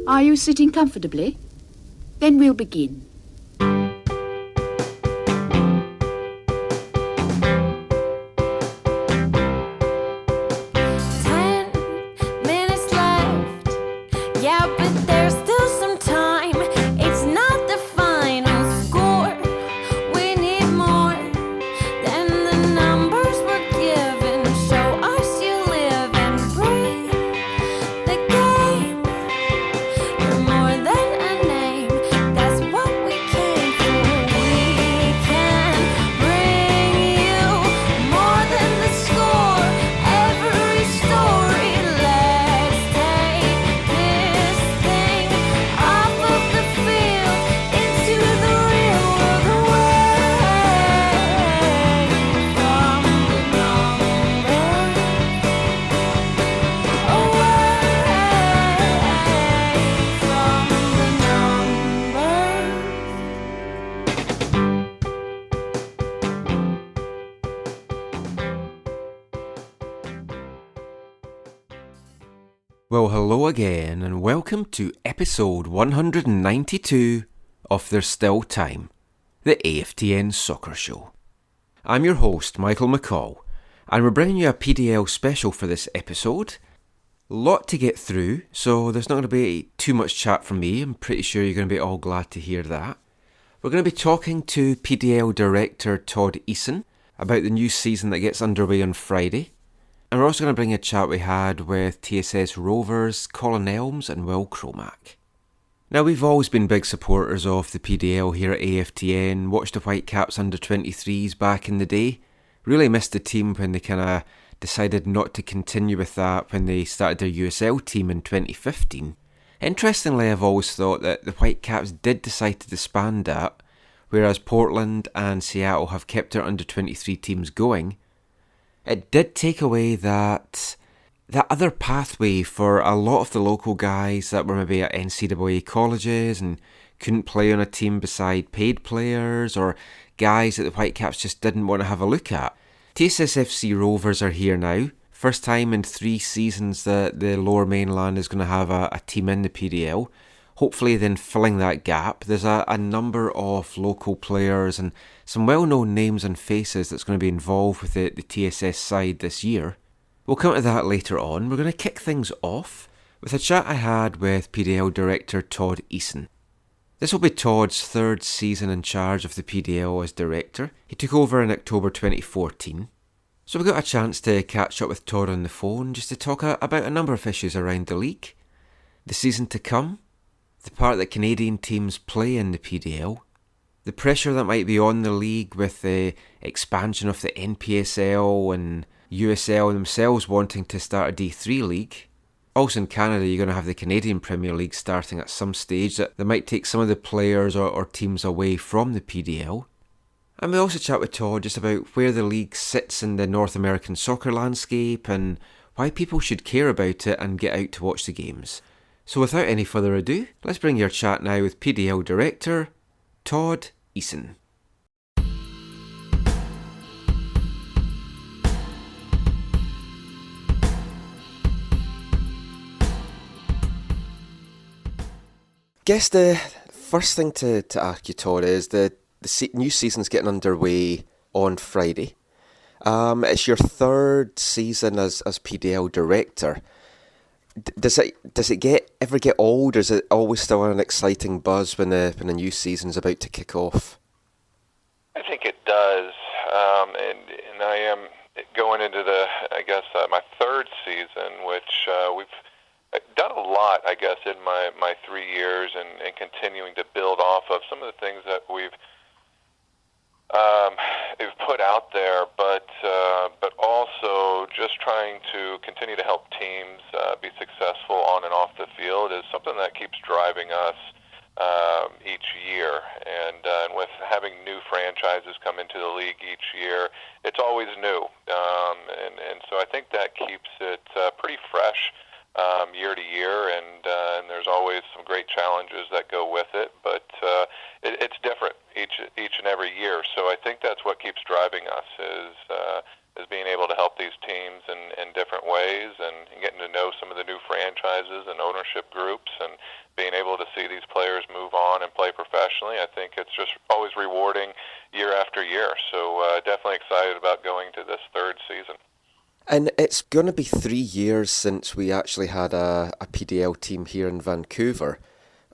Are you sitting comfortably? Then we'll begin. 10 minutes left. Yeah, but there's still some time. It's not the final score. We need more than the numbers we're given. Show us you live and breathe the game. You're more than a name. That's what we came for. We can bring you more than the score. Every story. Let's take this thing off of the field into the real world, away from the numbers, Well, hello again, and welcome to episode 192 of There's Still Time, the AFTN Soccer Show. I'm your host, Michael McCall, and we're bringing you a PDL special for this episode. Lot to get through, so there's not going to be too much chat from me. I'm pretty sure you're going to be all glad to hear that. We're going to be talking to PDL director Todd Eason about the new season that gets underway on Friday. And we're also going to bring a chat we had with TSS Rovers, Colin Elmes and Cromack. Now, we've always been big supporters of the PDL here at AFTN, watched the Whitecaps under-23s back in the day. Really missed the team when they kind of decided not to continue with that when they started their USL team in 2015. Interestingly, I've always thought that the Whitecaps did decide to disband that, whereas Portland and Seattle have kept their under-23 teams going. It did take away that other pathway for a lot of the local guys that were maybe at NCAA colleges and couldn't play on a team beside paid players, or guys that the Whitecaps just didn't want to have a look at. TSS FC Rovers are here now. First time in 3 seasons that the Lower Mainland is going to have a team in the PDL. Hopefully then filling that gap. There's a number of local players and some well-known names and faces that's going to be involved with the TSS side this year. We'll come to that later on. We're going to kick things off with a chat I had with PDL director Todd Eason. This will be Todd's 3rd season in charge of the PDL as director. He took over in October 2014. So we got a chance to catch up with Todd on the phone just to talk about a number of issues around the league, the season to come, the part that Canadian teams play in the PDL, the pressure that might be on the league with the expansion of the NPSL and USL themselves wanting to start a D3 league. Also in Canada, you're going to have the Canadian Premier League starting at some stage that might take some of the players or teams away from the PDL. And we also chat with Todd just about where the league sits in the North American soccer landscape and why people should care about it and get out to watch the games. So without any further ado, let's bring your chat now with PDL director Todd Eason. Guess the first thing to ask you, Todd, is the new season's getting underway on Friday. It's your 3rd season as PDL director. Does it ever get old, or is it always still an exciting buzz when the new season's about to kick off? I think it does, and I am going into my 3rd season, which we've done a lot, I guess, in my 3 years, and continuing to build off of some of the things that we've put out there, but also just trying to continue to help teams be successful on and off the field is something that keeps driving us each year. And with having new franchises come into the league each year, it's always new. And so I think that keeps it pretty fresh year to year, and there's always some great challenges that go with it, but it's different each and every year. So I think that's what keeps driving us is being able to help these teams and different ways, and getting to know some of the new franchises and ownership groups, and being able to see these players move on and play professionally. I think it's just always rewarding year after year. So definitely excited about going to this third season. And it's going to be 3 years since we actually had a PDL team here in Vancouver,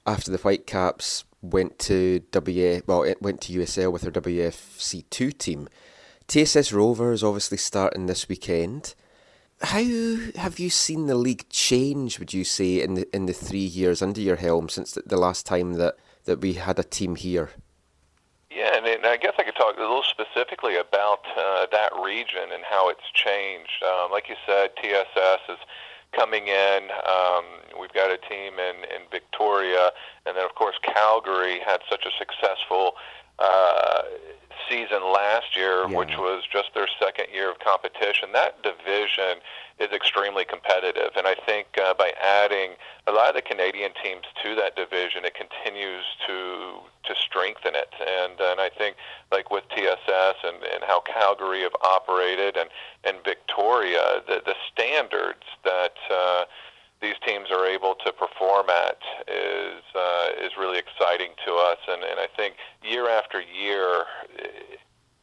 after the Whitecaps went to USL with their WFC2 team. TSS Rovers obviously starting this weekend. How have you seen the league change, would you say, in the 3 years under your helm since the last time that we had a team here? Yeah, and I guess I could talk a little specifically about that region and how it's changed. Like you said, TSS is coming in. We've got a team in Victoria, and then, of course, Calgary had such a successful season last year, which was just their second year of competition. That division is extremely competitive, and I think by adding a lot of the Canadian teams to that division, it continues to strengthen it. And I think, like with TSS and how Calgary have operated, and Victoria, the standards that these teams are able to perform at is really exciting to us. And I think year after year,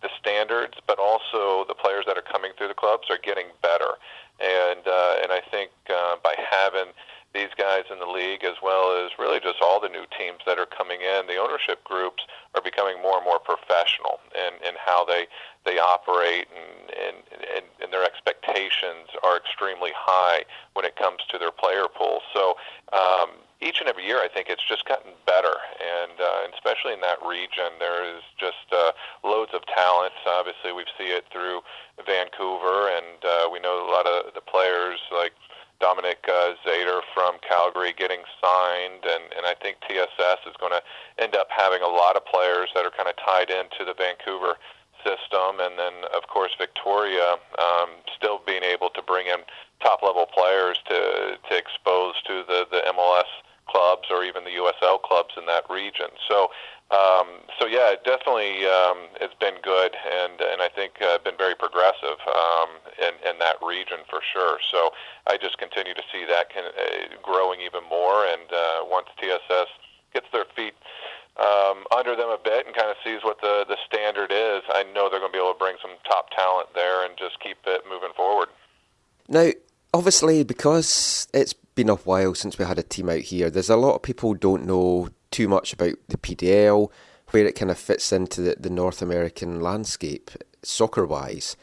the standards, but also the players that are coming through the clubs are getting better. And I think by having these guys in the league, as well as really just all the new teams that are coming in, the ownership groups are becoming more and more professional in how they operate, and their expectations are extremely high when it comes to their player pool. So each and every year, I think it's just gotten better, and especially in that region, there is just loads of talent. Obviously, we see it through Vancouver, and we know a lot of the players like Dominic Zader from Calgary getting signed, and I think TSS is going to end up having a lot of players that are kind of tied into the Vancouver system, and then, of course, Victoria still being able to bring in top-level players to expose to the MLS clubs or even the USL clubs in that region. So yeah, it definitely has been good, and I think been very progressive in that region for sure. So I just continue to see that growing even more, and once TSS gets their feet under them a bit and kind of sees what the standard is, I know they're going to be able to bring some top talent there and just keep it moving forward. Now, obviously, because it's been a while since we had a team out here, there's a lot of people who don't know too much about the PDL, where it kind of fits into the North American landscape, soccer-wise.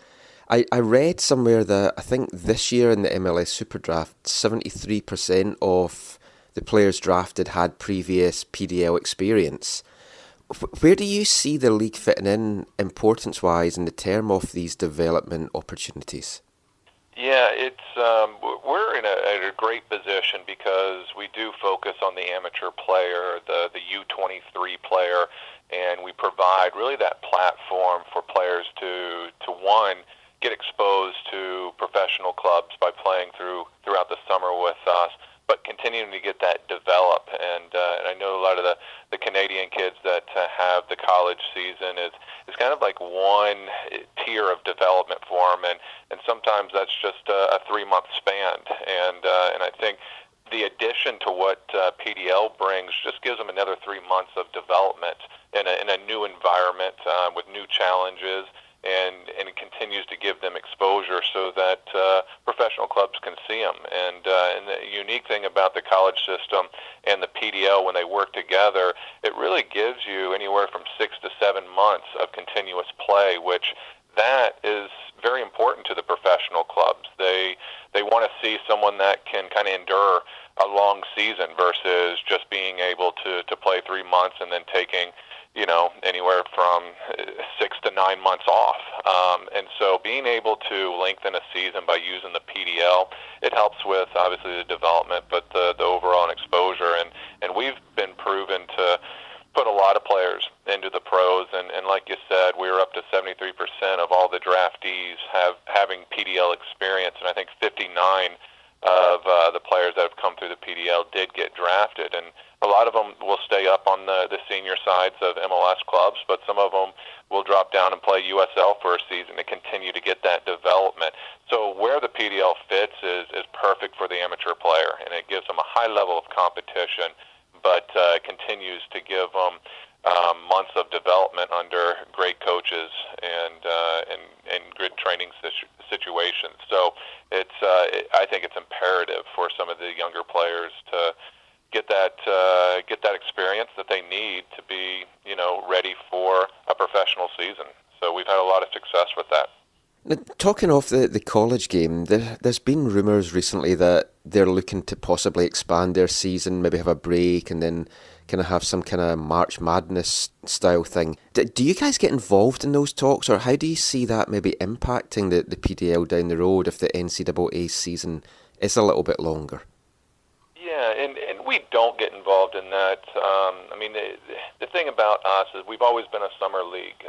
I read somewhere that I think this year in the MLS Super Draft, 73% of the players drafted had previous PDL experience. Where do you see the league fitting in importance-wise in the term of these development opportunities? Yeah, it's we're in a great position because we do focus on the amateur player, the U23 player, and we provide really that platform for players to one, get exposed to professional clubs by playing throughout the summer with us, but continuing to get that develop. And I know a lot of the Canadian kids that have the college season is kind of like one tier of development for them, and sometimes that's just a 3-month span. And I think the addition to what PDL brings just gives them another 3 months of development in a new environment with new challenges. And it continues to give them exposure so that professional clubs can see them. And the unique thing about the college system and the PDL, when they work together, it really gives you anywhere from 6 to 7 months of continuous play, which that is very important to the professional clubs. They want to see someone that can kind of endure a long season versus just being able to play 3 months and then taking anywhere from 6 to 9 months off. And so being able to lengthen a season by using the PDL, it helps with, obviously, the development, but the overall exposure. And we've been proven to put a lot of players into the pros. And like you said, we're up to 73% of all the draftees having PDL experience. And I think 59 of the players that have come through the PDL did get drafted, and a lot of them will stay up on the senior sides of MLS clubs, but some of them will drop down and play USL for a season to continue to get that development. So where the PDL fits is perfect for the amateur player, and it gives them a high level of competition, but continues to give them months of development under great coaches and good training situations. So I think it's imperative for some of the younger players to get that experience that they need to be, ready for a professional season. So we've had a lot of success with that. Now, talking of the college game, there's been rumours recently that they're looking to possibly expand their season, maybe have a break, and then kind of have some kind of March Madness style thing. Do you guys get involved in those talks, or how do you see that maybe impacting the PDL down the road if the NCAA season is a little bit longer? Yeah, and we don't get involved in that. The thing about us is we've always been a summer league,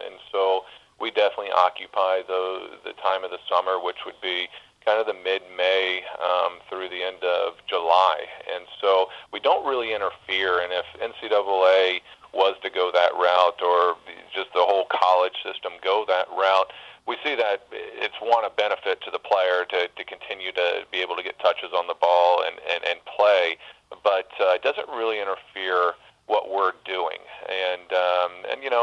and so we definitely occupy the time of the summer, which would be kind of the mid-May through the end of July. And so we don't really interfere, and if NCAA was to go that route, or just the whole college system go that route, we see that it's a benefit to the player to continue to be able to get touches on the ball and play, but it doesn't really interfere what we're doing. And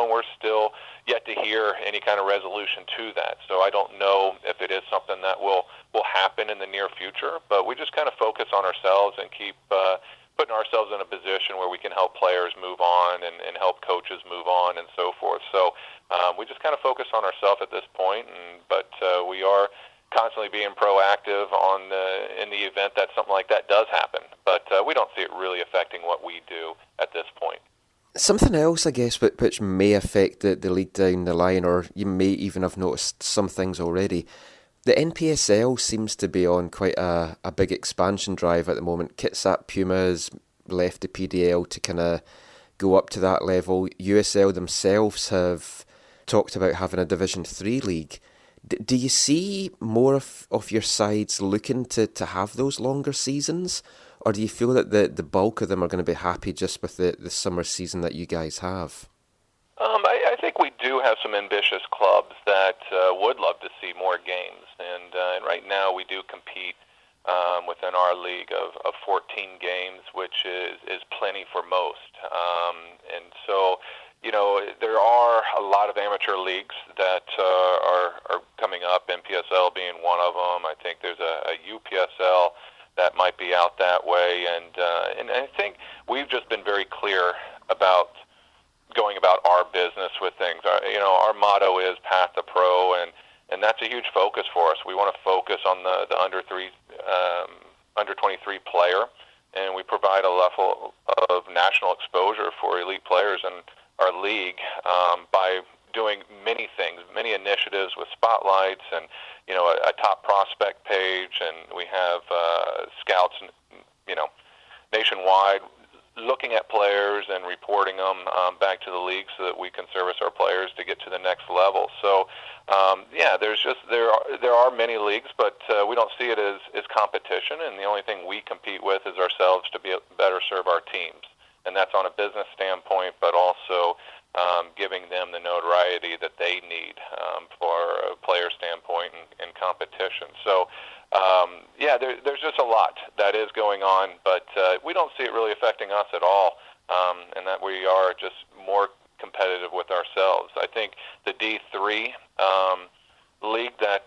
we're still yet to hear any kind of resolution to that. So I don't know if it is something that will happen in the near future, but we just kind of focus on ourselves and keep putting ourselves in a position where we can help players move on and help coaches move on and so forth. So we just kind of focus on ourselves at this point, but we are constantly being proactive in the event that something like that does happen. But we don't see it really affecting what we do at this point. Something else, I guess, which may affect the league down the line, or you may even have noticed some things already. The NPSL seems to be on quite a big expansion drive at the moment. Kitsap Pumas left the PDL to kind of go up to that level. USL themselves have talked about having a Division 3 league. Do you see more of your sides looking to have those longer seasons? Or do you feel that the bulk of them are going to be happy just with the summer season that you guys have? I think we do have some ambitious clubs that would love to see more games. And right now we do compete within our league of 14 games, which is plenty for most. And so, there are a lot of amateur leagues that are coming up, NPSL being one of them. I think there's a UPSL that might be out that way, and I think we've just been very clear about going about our business with things. Our motto is Path to Pro, and that's a huge focus for us. We want to focus on the under 23 player, and we provide a level of national exposure for elite players in our league by doing many things, many initiatives with spotlights and a top prospect page, and we have scouts, nationwide looking at players and reporting them back to the league so that we can service our players to get to the next level. So, there are many leagues, but we don't see it as competition, and the only thing we compete with is ourselves to better serve our teams, and that's on a business standpoint, but also giving them the notoriety that they need for a player standpoint and competition. So, there's just a lot that is going on, but we don't see it really affecting us at all, and that we are just more competitive with ourselves. I think the D3 league that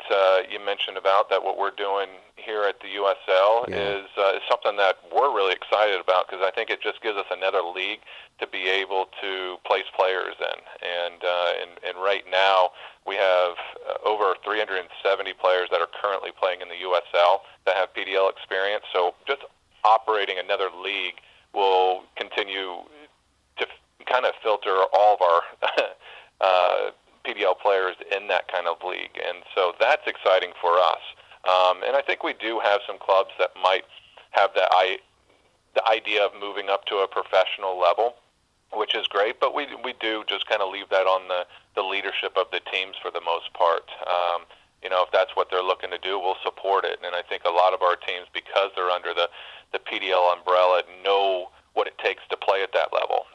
you mentioned about, that what we're doing here at the USL is something that we're really excited about, because I think it just gives us another league to be able to place players in. And right now we have over 370 players that are currently playing in the USL that have PDL experience. So just operating another league will continue to kind of filter all of our PDL players in that kind of league, and so that's exciting for us. And I think we do have some clubs that might have the idea of moving up to a professional level, which is great, but we do just kind of leave that on the leadership of the teams for the most part. If that's what they're looking to do, we'll support it. And I think a lot of our teams, because they're under the the PDL umbrella know what it takes to play at that level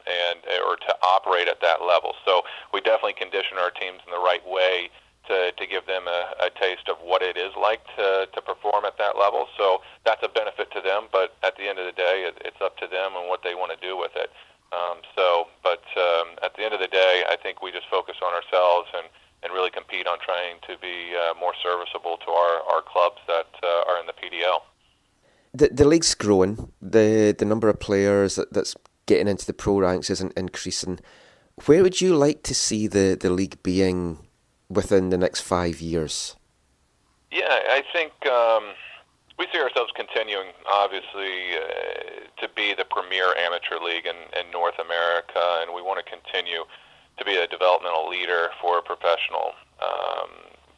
or to operate at that level. So we definitely condition our teams in the right way to give them a taste of what it is like to perform at that level. So that's a benefit to them, but at the end of the day, it's up to them and what they want to do with it. But at the end of the day, I think we just focus on ourselves and really compete on trying to be more serviceable to our clubs that are in the PDL. The league's growing. The number of players that's getting into the pro ranks isn't increasing. Where would you like to see the league being within the next 5 years? Yeah, I think we see ourselves continuing, obviously, to be the premier amateur league in North America, and we want to continue to be a developmental leader for professional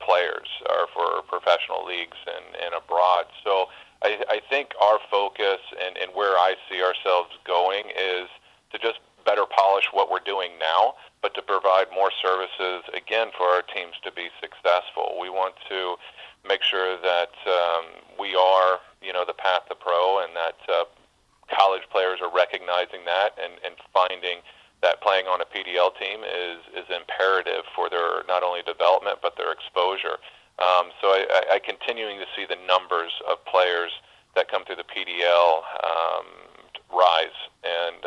players or for professional leagues and abroad. So I think our focus and where I see ourselves going is to just better polish what we're doing now, but to provide more services, again, for our teams to be successful. We want to make sure that we are, the path to pro, and that college players are recognizing that and finding that playing on a PDL team is imperative for their not only development but their exposure. So I continuing to see the numbers of players that come through the PDL rise, and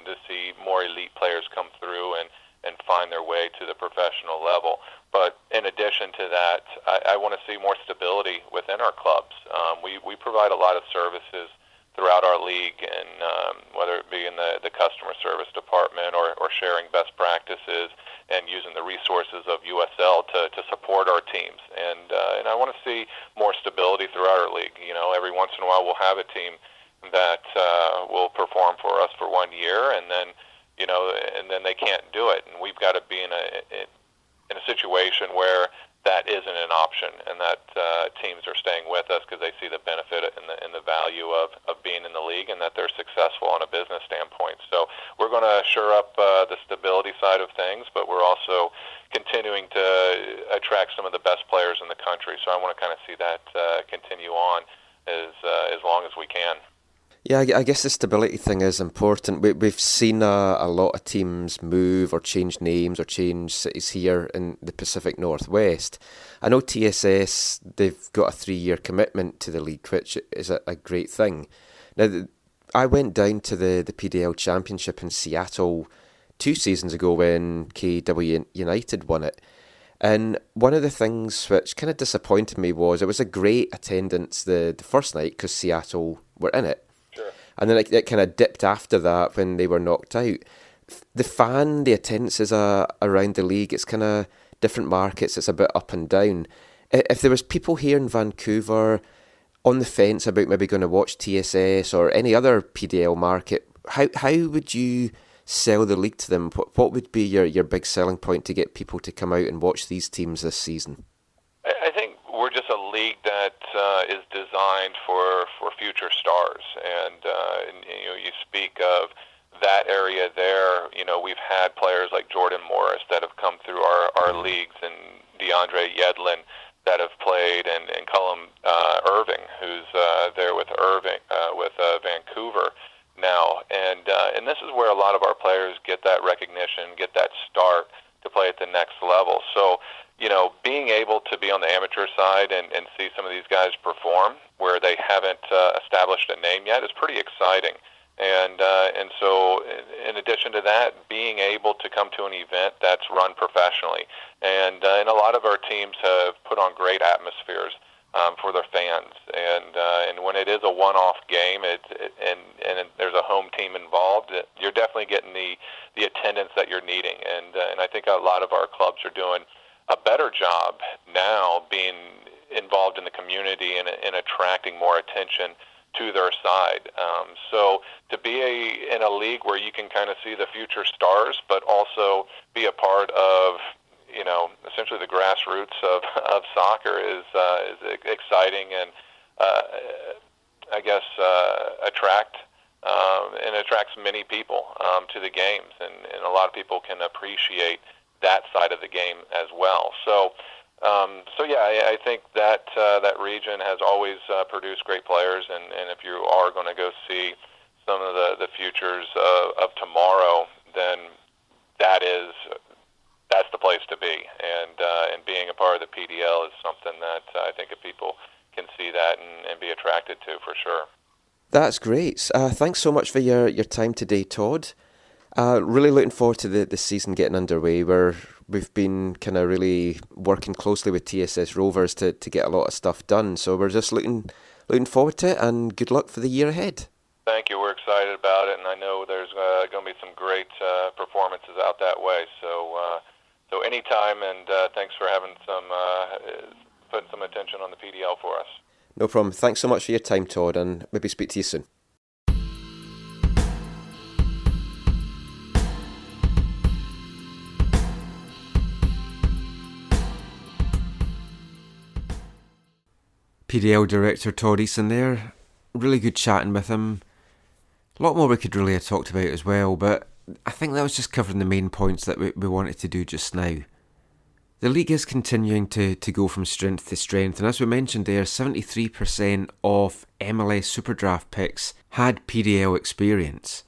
to see more elite players come through and find their way to the professional level. But in addition to that, I want to see more stability within our clubs. We provide a lot of services throughout our league, and whether it be in the customer service department or sharing best practices and using the resources of USL to support our teams. And I want to see more stability throughout our league. Every once in a while we'll have a team that will perform for us for 1 year, and then they can't do it, and we've got to be in a situation where that isn't an option, and that teams are staying with us because they see the benefit and the value of being in the league, and that they're successful on a business standpoint. So we're going to shore up the stability side of things, but we're also continuing to attract some of the best players in the country. So I want to kind of see that continue on as long as we can. Yeah, I guess the stability thing is important. We've seen a lot of teams move or change names or change cities here in the Pacific Northwest. I know TSS, they've got a 3-year commitment to the league, which is a great thing. Now, I went down to the PDL Championship in Seattle 2 seasons ago when KW United won it. And one of the things which kind of disappointed me was it was a great attendance the first night because Seattle were in it. And then it kind of dipped after that when they were knocked out. The attendances around the league, it's kind of different markets, it's a bit up and down. If there was people here in Vancouver on the fence about maybe going to watch TSS or any other PDL market, how would you sell the league to them? What would be your big selling point to get people to come out and watch these teams this season? I think we're just a league that is designed for future stars, and you speak of that area there. We've had players like Jordan Morris that have come through our leagues, and DeAndre Yedlin that have played, and Colin Irving, who's there with Vancouver now, and this is where a lot of our players get that recognition, get that start to play at the next level. So being able to be on the amateur side and see some of these guys perform where they haven't established a name yet is pretty exciting. And so in addition to that, being able to come to an event that's run professionally. And a lot of our teams have put on great atmospheres for their fans. And when it is a one-off game and there's a home team involved, you're definitely getting the attendance that you're needing. And I think a lot of our clubs are doing a better job now being involved in the community and attracting more attention to their side. So to be in a league where you can kind of see the future stars, but also be a part of, essentially the grassroots of soccer is exciting and I guess attracts many people to the games, and a lot of people can appreciate that side of the game as well. So So yeah, I think that that region has always produced great players, and if you are going to go see some of the futures of tomorrow, then that's the place to be, and being a part of the PDL is something that I think if people can see that and be attracted to, for sure. That's great. Thanks so much for your time today, Todd. Really looking forward to the season getting underway. We've been kind of really working closely with TSS Rovers to get a lot of stuff done. So we're just looking forward to it, and good luck for the year ahead. Thank you. We're excited about it, and I know there's going to be some great performances out that way. So anytime, and thanks for having putting some attention on the PDL for us. No problem. Thanks so much for your time, Todd, and maybe speak to you soon. PDL Director Todd Eason there. Really good chatting with him. A lot more we could really have talked about as well, but I think that was just covering the main points that we wanted to do just now. The league is continuing to go from strength to strength, and as we mentioned there, 73% of MLS Superdraft picks had PDL experience.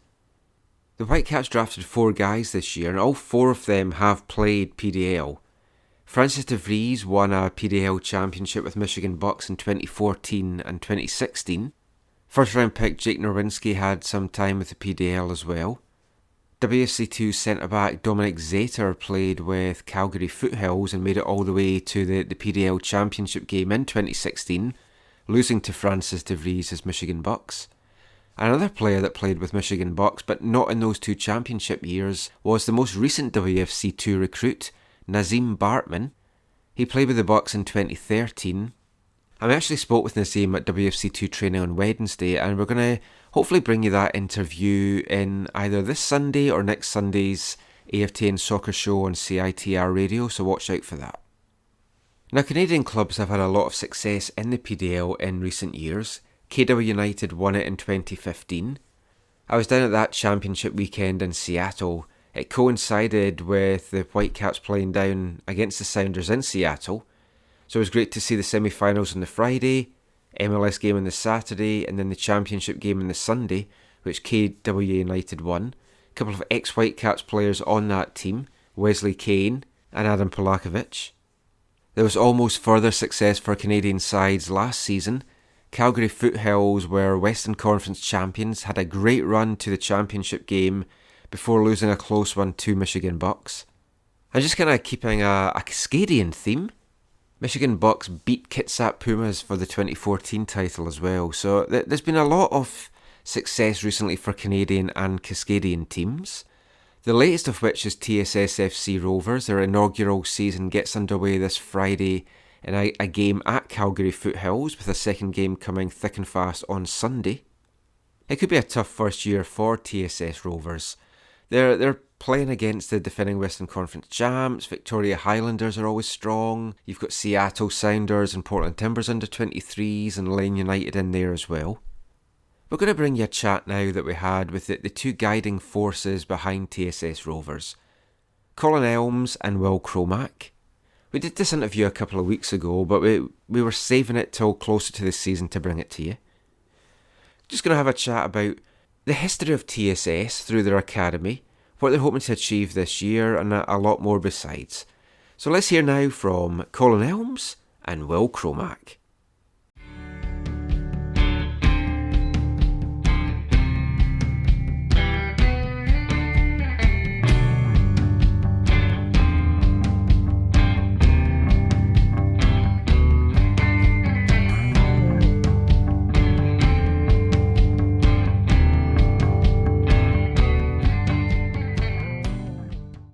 The Whitecaps drafted 4 guys this year, and all 4 of them have played PDL. Francis de Vries won a PDL championship with Michigan Bucks in 2014 and 2016. First round pick Jake Nowinski had some time with the PDL as well. WFC2 centre-back Dominic Zater played with Calgary Foothills and made it all the way to the PDL championship game in 2016, losing to Francis de Vries' Michigan Bucks. Another player that played with Michigan Bucks, but not in those 2 championship years, was the most recent WFC2 recruit, Nazim Bartman. He played with the Bucks in 2013. I actually spoke with Nazim at WFC2 training on Wednesday, and we're going to hopefully bring you that interview in either this Sunday or next Sunday's AFTN soccer show on CITR radio, so watch out for that. Now, Canadian clubs have had a lot of success in the PDL in recent years. KW United won it in 2015. I was down at that championship weekend in Seattle. It coincided with the Whitecaps playing down against the Sounders in Seattle. So it was great to see the semi-finals on the Friday, MLS game on the Saturday, and then the championship game on the Sunday, which KW United won. A couple of ex-Whitecaps players on that team, Wesley Kane and Adam Polakovic. There was almost further success for Canadian sides last season. Calgary Foothills were Western Conference champions, had a great run to the championship game before losing a close one to Michigan Bucks. And just kind of keeping a Cascadian theme, Michigan Bucks beat Kitsap Pumas for the 2014 title as well. So there's been a lot of success recently for Canadian and Cascadian teams. The latest of which is TSS FC Rovers. Their inaugural season gets underway this Friday in a game at Calgary Foothills, with a second game coming thick and fast on Sunday. It could be a tough first year for TSS Rovers. They're playing against the defending Western Conference champs. Victoria Highlanders are always strong. You've got Seattle Sounders and Portland Timbers under 23s and Lane United in there as well. We're going to bring you a chat now that we had with the 2 guiding forces behind TSS Rovers, Colin Elmes and Will Cromack. We did this interview a couple of weeks ago, but we were saving it till closer to the season to bring it to you. Just going to have a chat about the history of TSS through their academy, what they're hoping to achieve this year, and a lot more besides. So let's hear now from Colin Elmes and Will Cromack.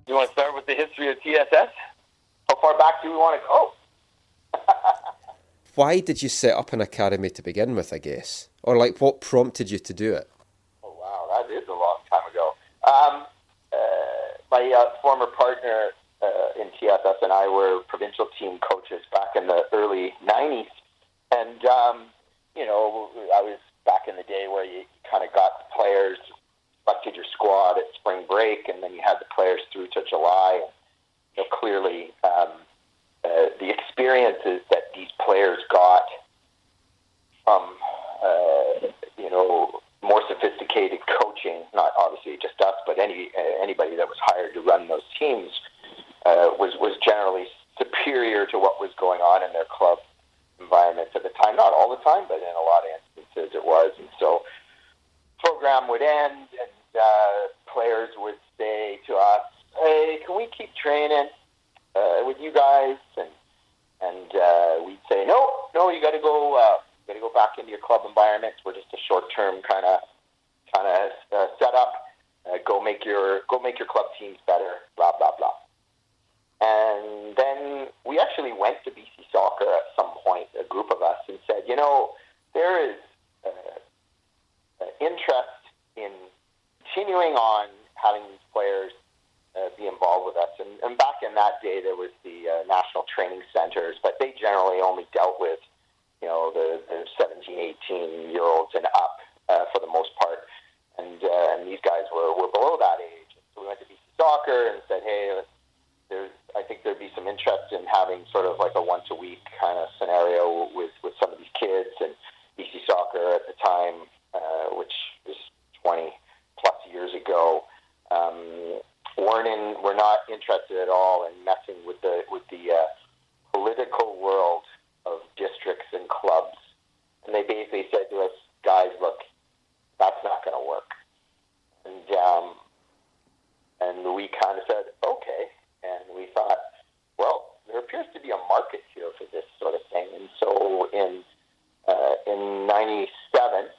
You want to start with the history of TSS? How far back do we want to go? Why did you set up an academy to begin with, I guess? Or what prompted you to do it? Oh, wow, that is a long time ago. My former partner in TSS and I were provincial team coaches back in the early 90s. And, I was back in the day where you kind of got the players, selected your squad at spring break, and then you had the players through to July. And, clearly, the experience hated coaching, not obviously just us, but anybody that was hired to run those teams was generally superior to what was going on in their club environments at the time. Not all the time, but in a lot of instances it was. And so program would end, and players would say to us, "Hey, can we keep training with you guys?" And we'd say, "No, you got to go back into your club environments. We're just a short-term kind of setup. Go make your club teams better. Blah blah blah." And then we actually went to BC Soccer at some point, a group of us, and said, there is interest in continuing on having these players be involved with us. And back in that day, there was the national training centers, but they generally only dealt with, the 17, 18-year-olds and up for the most part. And these guys were below that age. So we went to BC Soccer and said, hey, I think there'd be some interest in having sort of like a once-a-week kind of scenario with some of these kids. And BC Soccer at the time, which is 20-plus years ago, were not interested at all in messing with the political world of districts and clubs. And they basically said to us, guys, look, that's not going to work. And we kind of said, okay. And we thought, well, there appears to be a market here for this sort of thing. And so in 97,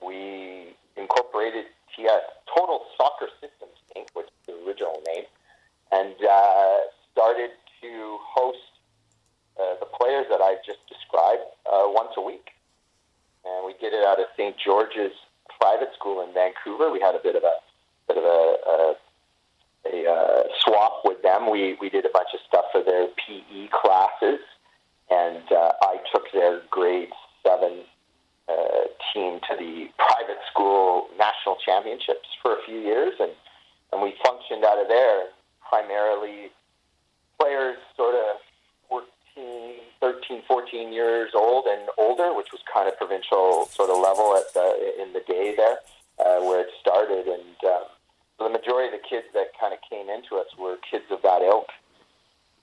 we incorporated Total Soccer Systems Inc., which is the original name, and started to host the players that I just described once a week. And we did it out of St. George's private school in Vancouver. We had a bit of a swap with them. We did a bunch of stuff for their PE classes, and I took their grade 7 team to the private school national championships for a few years, and we functioned out of there. Primarily players sort of 13, 14 years old and older, which was kind of provincial sort of level in the day there where it started. And the majority of the kids that kind of came into us were kids of that ilk.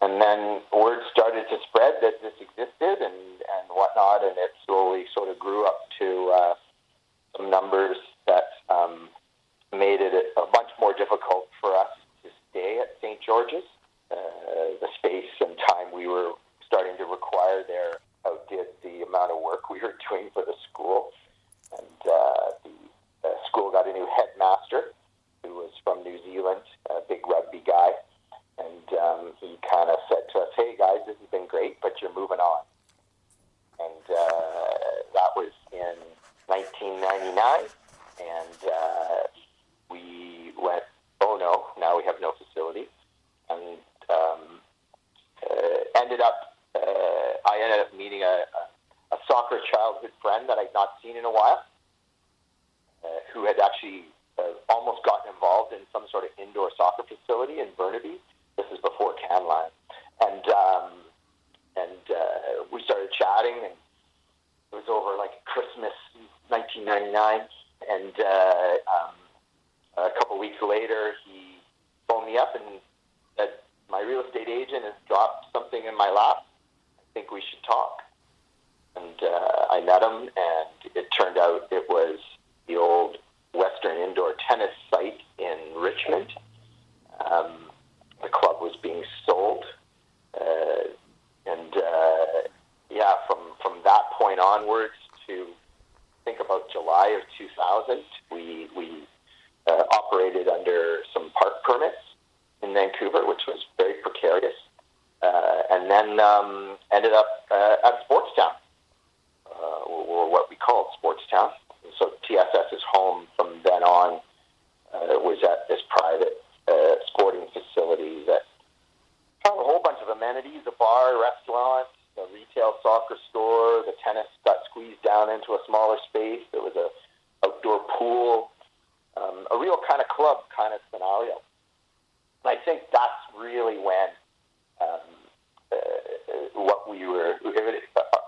And then word started to spread that this existed and whatnot, and it slowly sort of grew up to some numbers that made it a bunch more difficult for us to stay at St. George's. The space and time we were starting to require there outdid the amount of work we were doing for the school. And the school got a new headmaster who was from New Zealand, a big rugby guy. And he kind of said to us, hey, guys, this has been great, but you're moving on. And that was in 1999. And we went, oh, no, now we have no facility. And I ended up meeting a soccer childhood friend that I'd not seen in a while, who had actually almost gotten involved in some sort of indoor soccer facility in Burnaby. This is before Canline. And we started chatting, and it was over like Christmas 1999. And a couple weeks later, he phoned me up and said, my real estate agent has dropped something in my lap. I think we should talk. And I met him, and it turned out it was the old Western Indoor Tennis site in Richmond. The club was being sold. From that point onwards to think about July of 2000, we operated under some park permits in Vancouver, which was very precarious, and then ended up at Sportstown, or what we called Sportstown. So TSS's home from then on was at this private sporting facility that had a whole bunch of amenities, a bar, restaurant, a retail soccer store. The tennis got squeezed down into a smaller space. There was a outdoor pool, a real kind of club kind of scenario. And I think that's really when what we were,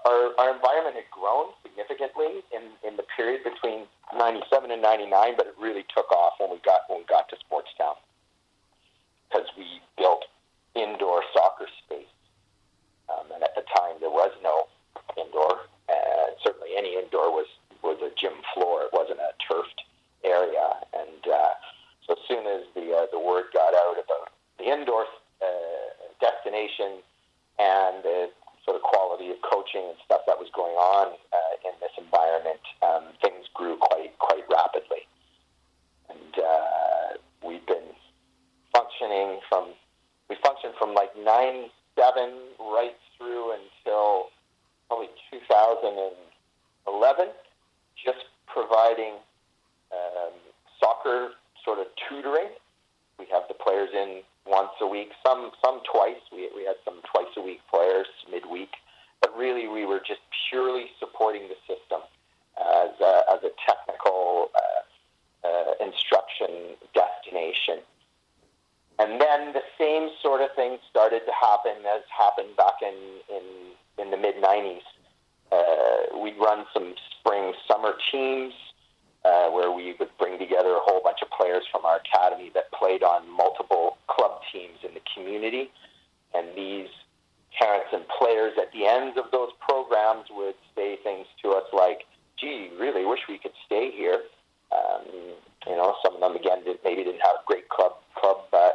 our environment had grown significantly in the period between 97 and 99, but it really took off when we got to Sportstown, because we built indoor soccer space. And at the time, there was no indoor. Certainly any indoor was a gym floor. It wasn't a turfed area. And so as soon as the word got out about the indoor destination and the sort of quality of coaching and stuff that was going on in this environment, things grew quite rapidly. And we've been functioning from like 97 right through until probably 2011, just providing soccer sort of tutoring. We have the players in once a week, some twice. We had some twice a week players midweek, but really we were just purely supporting the system as a technical instruction destination. And then the same sort of thing started to happen as happened back in the mid-90s. We'd run some spring-summer teams where we would bring together a whole bunch of players from our academy that played on multiple club teams in the community. And these parents and players at the ends of those programs would say things to us like, gee, really wish we could stay here. Some of them, again, maybe didn't have great club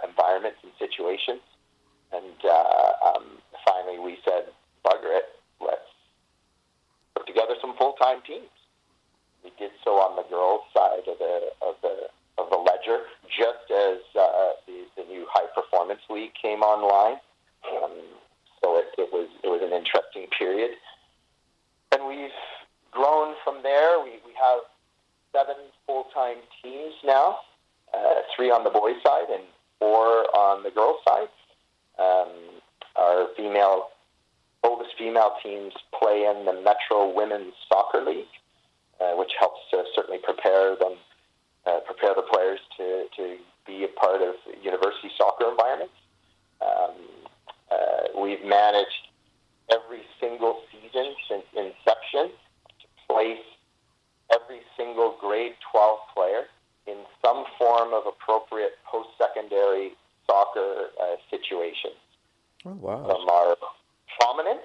environments and situations. And finally we said, bugger it, let's put together some full-time teams. We did so on the girls' side of the ledger, just as the new High Performance League came online. So it was an interesting period, and we've grown from there. We have 7 full-time teams now, 3 on the boys' side and 4 on the girls' side. Our oldest female teams play in the Metro Women's Soccer League, which helps to certainly prepare the players to be a part of university soccer environments. We've managed every single season since inception to place every single grade 12 player in some form of appropriate post-secondary soccer situation. Oh, wow. Some are prominent.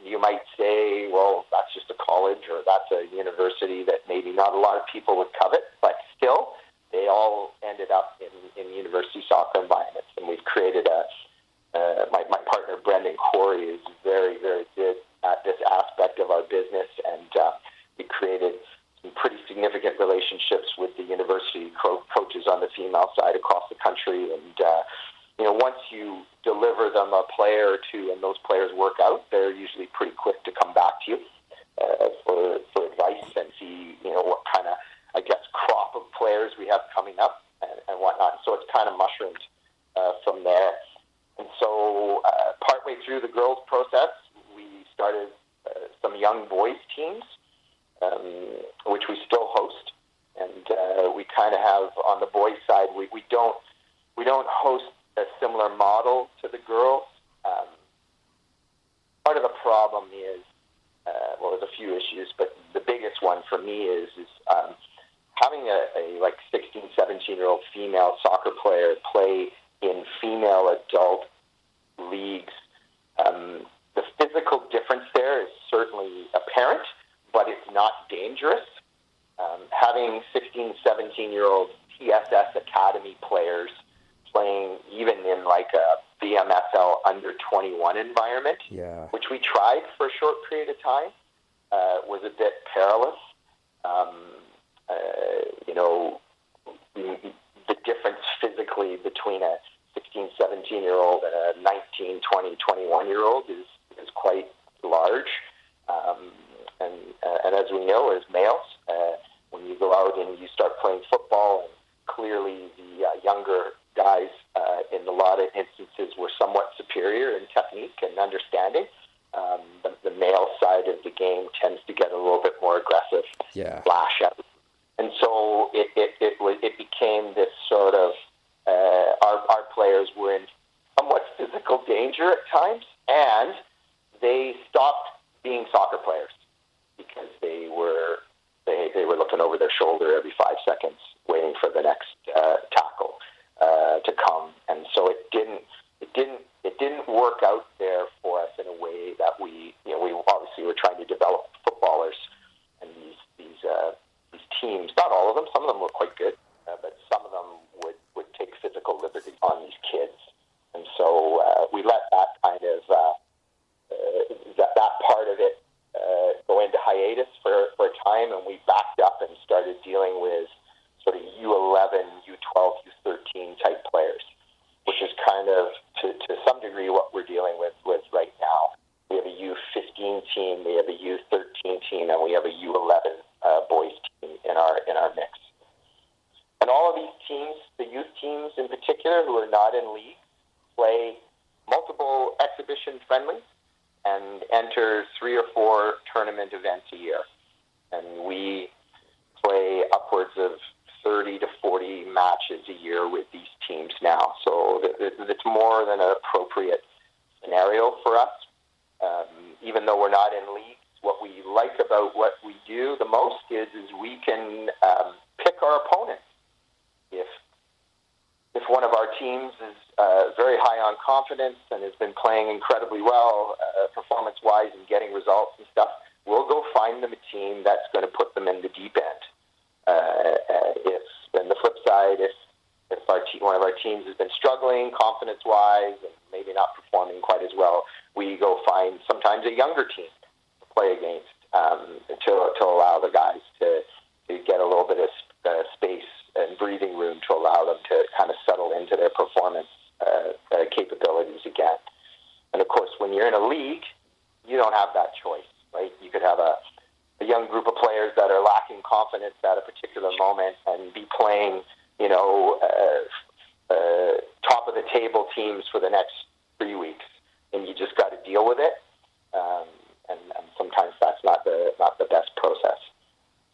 You might say, well, that's just a college or that's a university that maybe not a lot of people would covet, but still, they all ended up in university soccer environments. And we've created my partner, Brendan Corey, is very, very good at this aspect of our business, and we created some pretty significant relationships with the university coaches on the female side across the country. And once you deliver them a player or two and those players work out, they're usually pretty quick to come back to you for advice and see what kind of, I guess, crop of players we have coming up and whatnot. So it's kind of mushroomed from there. And so partway through the girls' process, we started some young boys' teams, which we still host. And we kind of have, on the boys' side, we don't host a similar model to the girls. Part of the problem is, there's a few issues, but the biggest one for me is having a 16, 17-year-old female soccer player play in female adult leagues. The physical difference there is certainly apparent, but it's not dangerous. Having 16, 17-year-old TSS Academy players playing even in like a VMSL under 21 environment, which we tried for a short period of time, was a bit perilous. The difference physically between a 16, 17-year-old and a 19, 20, 21-year-old is quite large. And as we know, as males, when you go out and you start playing football, and clearly the younger guys in a lot of instances were somewhat superior in technique and understanding. The male side of the game tends to get a little bit more aggressive, flash out. And so it became this sort of, our players were in somewhat physical danger at times, and they stopped soccer players because they were looking over their shoulder every 5 seconds, waiting for the next tackle to come. And so it didn't work out there for us in a way that we obviously were trying to develop footballers, and these teams, not all of them, some of them were quite good, but some of them would take physical liberty on these kids. And so we let that kind of that part of it go into hiatus for a time, and we backed up and started dealing with sort of U11, U12, U13 type players, which is kind of to some degree what we're dealing with right now. We have a U15 team, we have a U13 team, and we have a U11 boys team in our mix. And all of these teams, the youth teams in particular, who are not in league, play multiple exhibition friendlies and enter 3 or 4 tournament events a year. And we play upwards of 30 to 40 matches a year with these teams now. So it's more than an appropriate scenario for us. Even though we're not in leagues, what we like about what we do the most is we can pick our opponents. If one of our teams is very high on confidence and has been playing incredibly well performance-wise and getting results and stuff, we'll go find them a team that's going to put them in the deep end. And the flip side, if one of our teams has been struggling confidence-wise and maybe not performing quite as well, we go find sometimes a younger team to play against to allow the guys to get a little bit of space and breathing room to allow them to kind of settle into their performance capabilities again. And of course, when you're in a league, you don't have that choice, right? You could have a young group of players that are lacking confidence at a particular moment and be playing, top of the table teams for the next 3 weeks, and you just got to deal with it. And sometimes that's not the best process.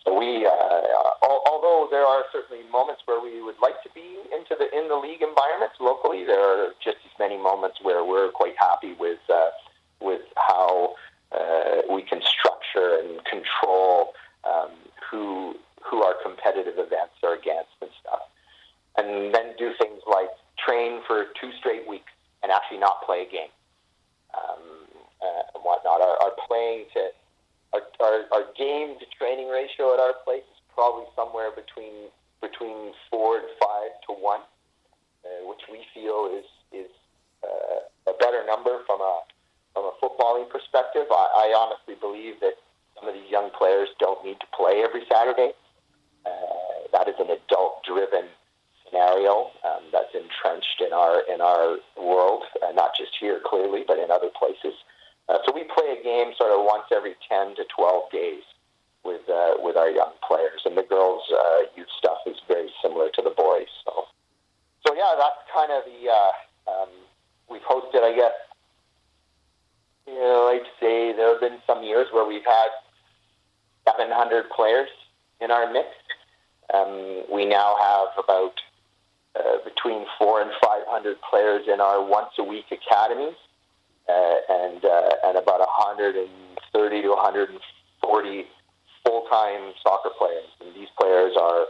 So we, although there are certainly moments where we would like to be in the league environments locally, there are just as many moments where we're quite happy with how we can structure and control who our competitive events are against and stuff, and then do things like train for 2 straight weeks and actually not play a game and whatnot. Our game to training ratio at our place is probably somewhere between 4 and 5 to 1, which we feel is a better number from a footballing perspective. I honestly believe that some of these young players don't need to play every Saturday. That is an adult-driven scenario that's entrenched in our world, not just here clearly, but in other places. So we play a game sort of once every 10 to 12 days with our young players, and the girls' youth stuff is very similar to the boys. So yeah, that's kind of the we've hosted, I guess. I'd say there have been some years where we've had 700 players in our mix. We now have about between 400 and 500 players in our once-a-week academies, and about 130 to 140 full-time soccer players. And these players are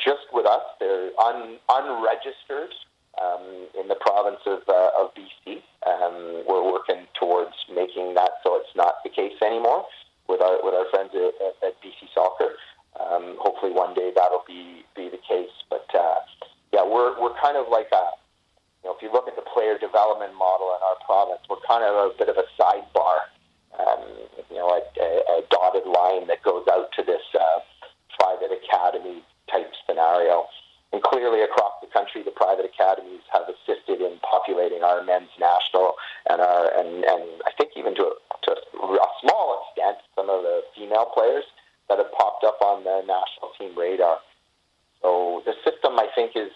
just with us. They're unregistered in the province of BC. We're working towards making that so it's not the case anymore with our friends at BC Soccer. Hopefully one day that'll be the case. But yeah, we're kind of like if you look at the player development model in our province, we're kind of a bit of a sidebar, a dotted line that goes out to this private academy type scenario. And clearly across the country, the private academies have assisted in populating our men's national and I think even to a small extent, some of the female players that have popped up on the national team radar. So the system, I think, is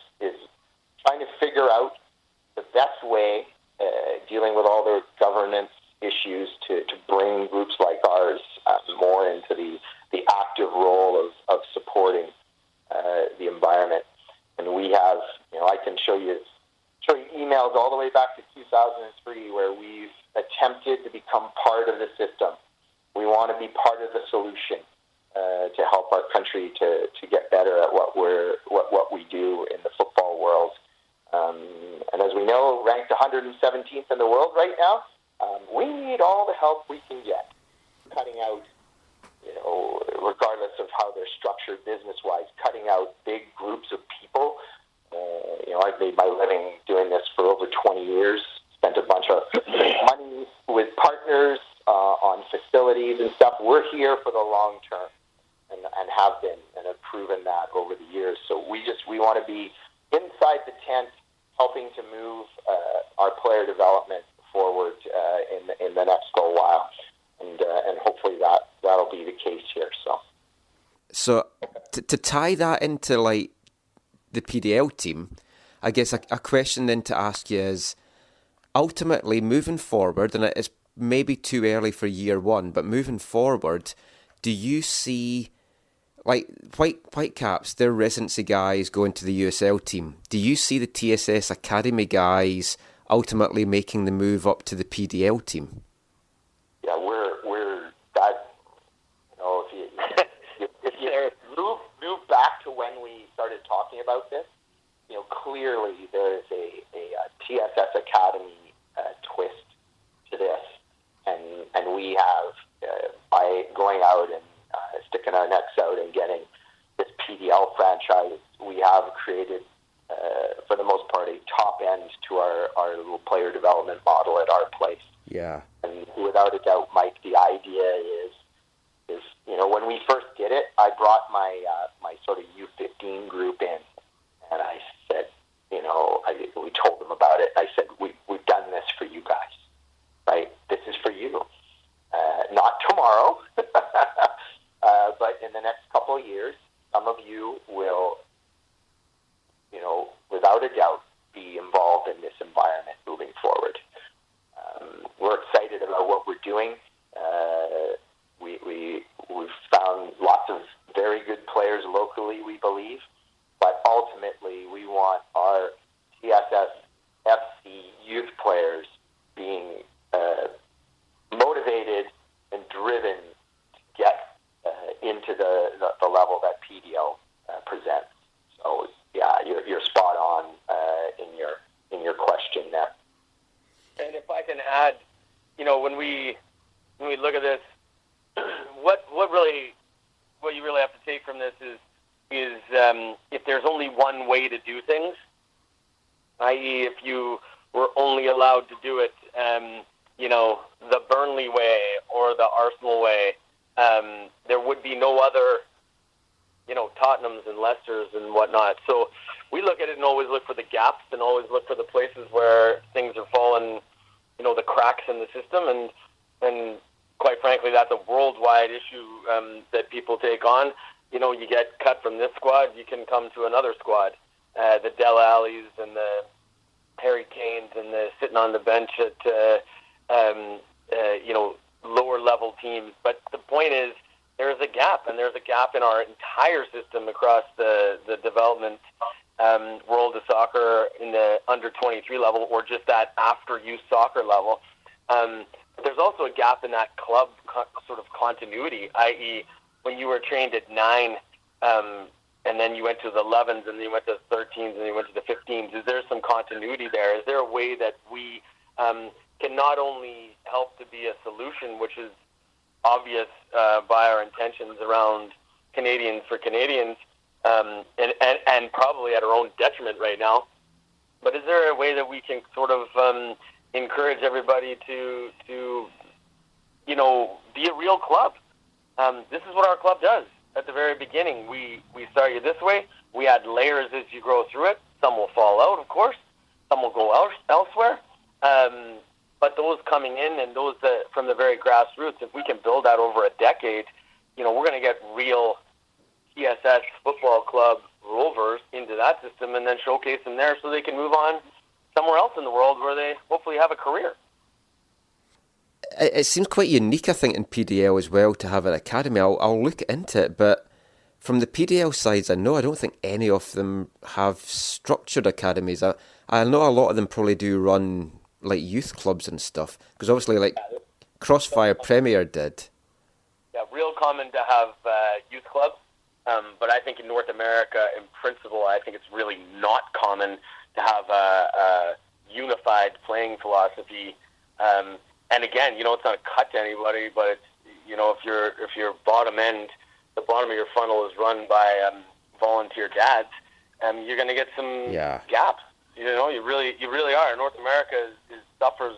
trying to figure out the best way, dealing with all the governance issues, to bring groups like ours more into the active role of supporting the environment. And we have, I can show you emails all the way back to 2003 where we've attempted to become part of the system we want to be part of the solution to help our country to get better at what we do in the football world. And as we know, ranked 117th in the world right now, we need all the help we can get. Cutting out, regardless of how they're structured business-wise, cutting out big groups of people. I've made my living doing this for over 20 years, spent a bunch of money with partners on facilities and stuff. We're here for the long term and have been and have proven that over the years. So we want to be inside the tent, helping to move our player development forward in the next little while. And hopefully that'll be the case here. So to tie that into like the PDL team, I guess a question then to ask you is, ultimately moving forward, and it's maybe too early for year one, but moving forward, do you see like Whitecaps, their residency guys going to the USL team? Do you see the TSS Academy guys ultimately making the move up to the PDL team? Yeah, we're that. If you move back to when we started talking about this, clearly there is a TSS Academy twist to this, and we have by going out and sticking our necks out and getting this PDL franchise, we have created, for the most part, a top end to our little player development model at our place. Yeah. And without a doubt, Mike, the idea is when we first did it, I brought my sort of U15 group in, and I said, we told them about it. I said, we've done this for you guys, right? This is for you. Not tomorrow, but in the next couple of years, some of you will, without a doubt, be involved in this environment moving forward. We're excited about what we're doing. We've found lots of very good players locally, we believe, but ultimately we want our TSS FC youth players being motivated and driven to get into the level that PDL presents. So yeah, you're spot on in your question there. And if I can add, when we look at this, what you really have to take from this is if there's only one way to do things, i.e. if you were only allowed to do it, the Burnley way or the Arsenal way, there would be no other, Tottenhams and Leicesters and whatnot. So we look at it and always look for the gaps and always look for the places where things are falling, the cracks in the system. And quite frankly, that's a worldwide issue that people take on. You get cut from this squad, you can come to another squad. The Dele Allis and the Harry Kanes and the sitting on the bench at, lower level teams. But the point is, there's a gap, and there's a gap in our entire system across the development world of soccer in the under 23 level, or just that after youth soccer level. But there's also a gap in that club sort of continuity, i.e. when you were trained at 9, and then you went to the 11s, and then you went to the 13s, and then you went to the 15s. Is there some continuity there? Is there a way that we can not only help to be a solution, which is obvious by our intentions around Canadians for Canadians, and probably at our own detriment right now, but is there a way that we can sort of encourage everybody to be a real club? This is what our club does. At the very beginning, we start you this way. We add layers as you grow through it. Some will fall out, of course. Some will go out elsewhere. But those coming in and those that from the very grassroots, if we can build that over a decade, we're going to get real TSS Football Club Rovers into that system and then showcase them there so they can move on somewhere else in the world where they hopefully have a career. It seems quite unique, I think, in PDL as well to have an academy. I'll look into it, but from the PDL sides, I don't think any of them have structured academies. I know a lot of them probably do run like youth clubs and stuff, because obviously like Crossfire Premier did, real common to have youth clubs. But I think in North America, in principle, I think it's really not common to have a unified playing philosophy. And again, it's not a cut to anybody, but it's, if your bottom end, the bottom of your funnel is run by volunteer dads, you're going to get some gaps. You really are. North America suffers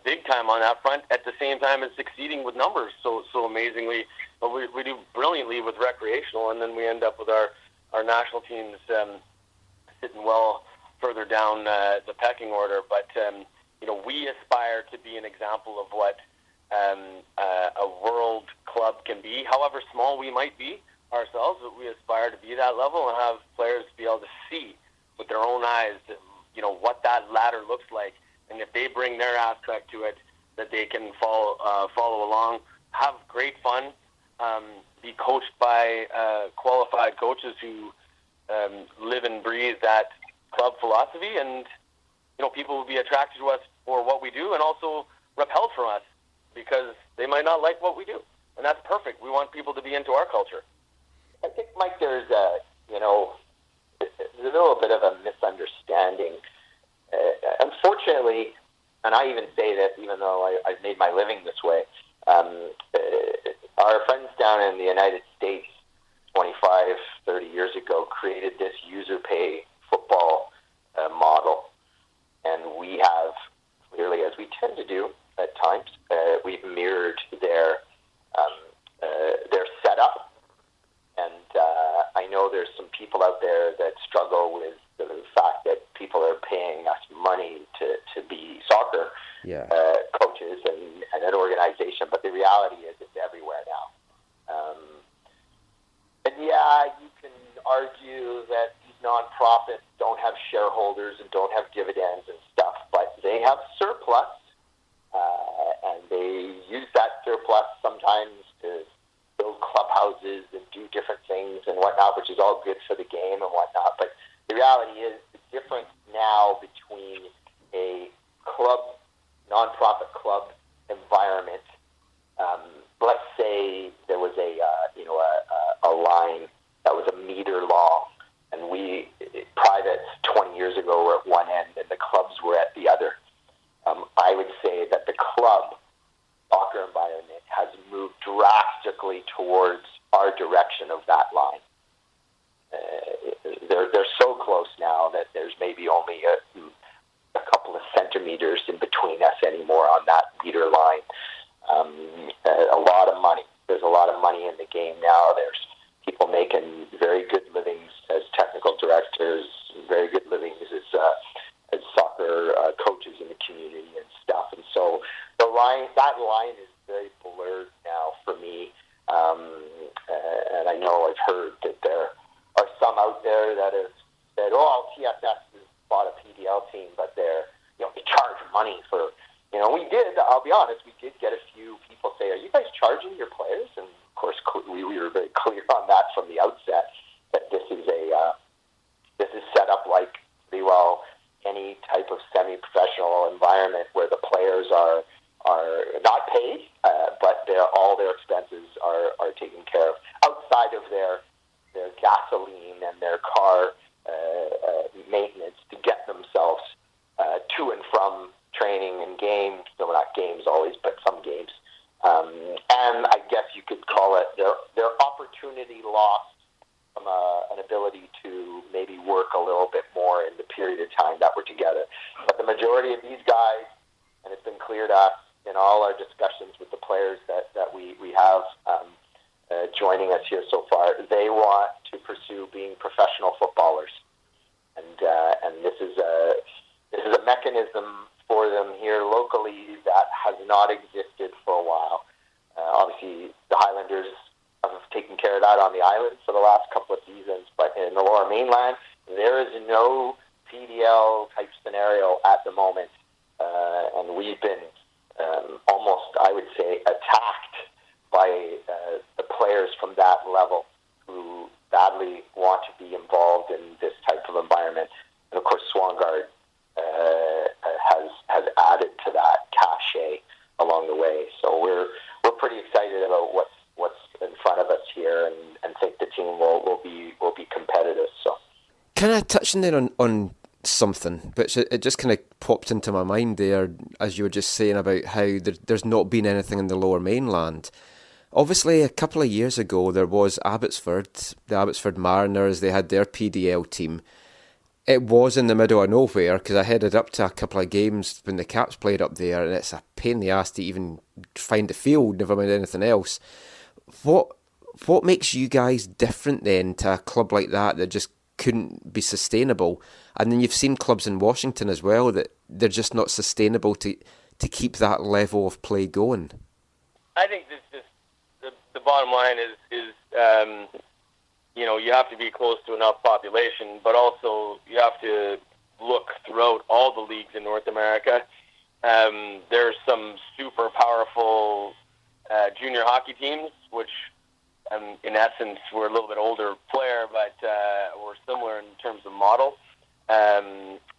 big time on that front. At the same time, as succeeding with numbers so amazingly. But we do brilliantly with recreational, and then we end up with our national teams sitting well further down the pecking order. But we aspire to be an example of what a world club can be, however small we might be ourselves. But we aspire to be that level and have players be able to see with their own eyes, what that ladder looks like, and if they bring their aspect to it, that they can follow along, have great fun, be coached by qualified coaches who live and breathe that club philosophy, and people will be attracted to us for what we do, and also repelled from us because they might not like what we do, and that's perfect. We want people to be into our culture. I think, Mike, there's a little bit of a misunderstanding. Unfortunately, and I even say this even though I've made my living this way, our friends down in the United States 25, 30 years ago created this user pay football model. And we have, clearly, as we tend to do at times, we've mirrored their setup. And I know there's some people out there that struggle with the fact that people are paying us money to be soccer coaches and an organization, but the reality is it's everywhere now. And you can argue that these nonprofits don't have shareholders and don't have dividends and stuff, but they have surplus, and they use that surplus sometimes to build clubhouses and do different things and whatnot, which is all good for the game and whatnot. But the reality is the difference now between a nonprofit club environment. Let's say there was a line that was a meter long, and we privates 20 years ago were at one end and the clubs were at the other. I would say that the club soccer environment has moved drastically towards our direction of that line. They're so close now that there's maybe only a couple of centimeters in between us anymore on that meter line. A lot of money. There's a lot of money in the game now. There's people making very good livings as technical directors, very good livings as soccer coaches in the community and stuff. And so that line is very blurred now for me. And I know I've heard that there are some out there that have said, TSS has bought a PDL team, but they charge money for. We did. I'll be honest. We did get a few people say, "Are you guys charging your players?" And of course, we were very clear on that from the outset. That this is set up like pretty well any type of semi-professional environment where the players are not paid, but all their expenses are taken care of outside of their gasoline and their car maintenance to get themselves to and from training and games. So not games always, but some games. And I guess you could call it their opportunity lost from an ability to maybe work a little bit more in the period of time that we're together. But the majority of these guys, and it's been clear to us in all our discussions with the players that we have joining us here so far, they want to pursue being professional footballers. And this is a mechanism for them here locally that has not existed for a while. Obviously, the Highlanders have taken care of that on the island for the last couple of seasons, but in the Lower Mainland, there is no PDL type scenario at the moment, and we've been almost, I would say, attacked by the players from that level who badly want to be involved in this type of environment. And of course, Swangard has added to that cachet along the way. So we're pretty kind of touching there on something, but it just kind of popped into my mind there as you were just saying about how there's not been anything in the Lower Mainland. Obviously, a couple of years ago, there was Abbotsford, the Abbotsford Mariners. They had their PDL team. It was in the middle of nowhere because I headed up to a couple of games when the Caps played up there, and it's a pain in the ass to even find a field, never mind anything else. What makes you guys different then to a club like that just couldn't be sustainable? And then you've seen clubs in Washington as well that they're just not sustainable to keep that level of play going. I think the bottom line is you have to be close to enough population, but also you have to look throughout all the leagues in North America. There's some super powerful junior hockey teams, which in essence we're a little bit older player, but we're similar in terms of model